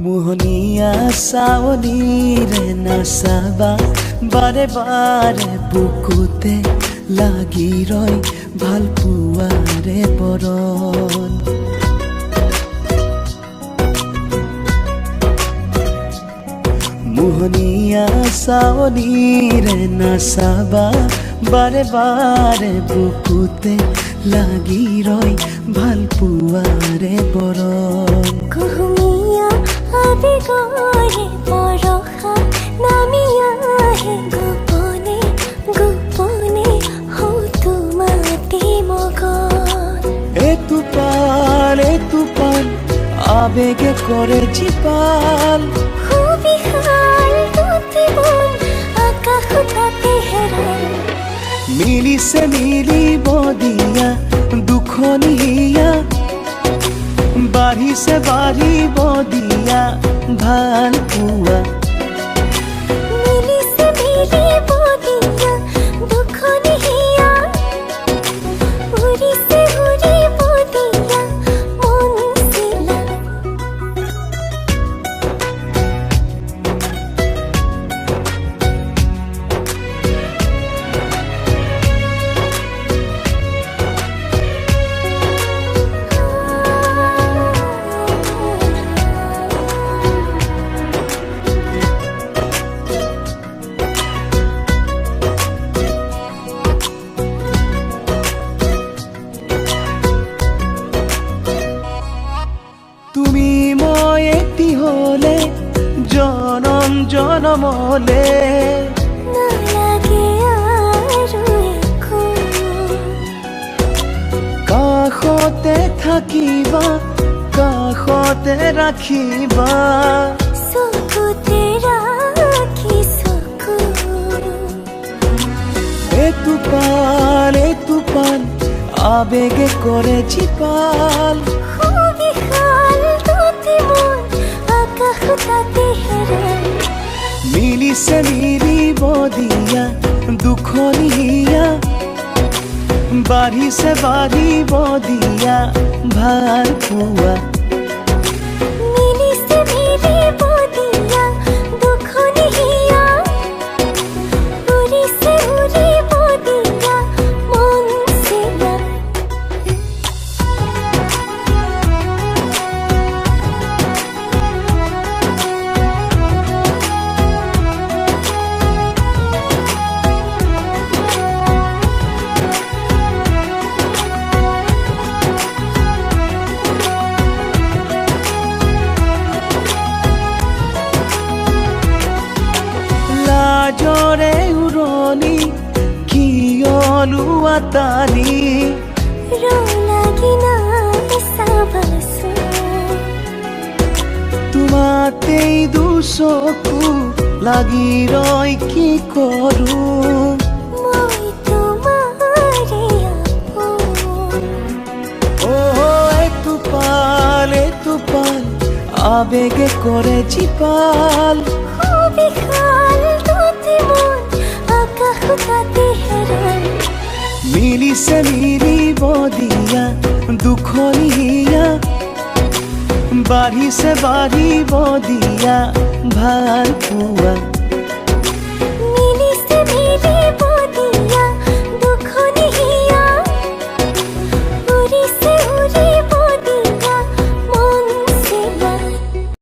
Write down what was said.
মোহনীয়া চাৱনীৰে নাচাবা বাৰে বাৰে বুকুতে লাগি ৰয় ভাল পোৱাৰে বৰণ। মোহনীয়া চাৱনীৰে নাচাবা বাৰে বাৰে বুকুতে লাগি ৰয় ভাল পোৱাৰে বৰণ। আবেগৰে বৰষা নামি আহে গোপনে গোপনে হয়তো মাতি মগন। এতুপাল আবেগে কৰে জীপাল সুবিশাল দুটি বন আকাশ তাতে হেৰাল। মিলিছে মিলিব দিয়া দুখনি হিয়া বাঢ়িছে বাঢ়িব দিয়া ভাল পোৱা। মিলিছে মিলিব দিয়া দুখনি হিয়া উৰিছে উৰিব দিয়া মন চিলা। তুমি মই এটি হলে জনম জনমলে নালাগে আৰু একো। কাষতে থাকিবা কাষতে ৰাখিবা চকুতে ৰাখি চকু। এতুপাল আবেগে কৰে জীপাল সুবিশাল দুটি মন আকাশ তাতে হেৰাল। মিলিছে মিলিব দিয়া দুখনি হিয়া বাঢ়িছে বাঢ়িব দিয়া ভাল পোৱা। মিলিছে মিলিব দিয়া দুখনি হিয়া উৰিছে উৰিব দিয়া মন চিলা। লাজৰে উৰণি কিয়লো আতানি লাগি নাই চাবাচোন। তোমাতেই দুচকু লাগি ৰয় কি কৰোঁ মই তোমাৰে আপোন। এতুপাল আবেগে কৰে জীপাল সুবিশাল দুটি মন আকাশ তাতে হেৰাল। মিলিছে মিলিব দিয়া দুখনি হিয়া বাঢ়িছে বাঢ়িব দিয়া ভাল পোৱা।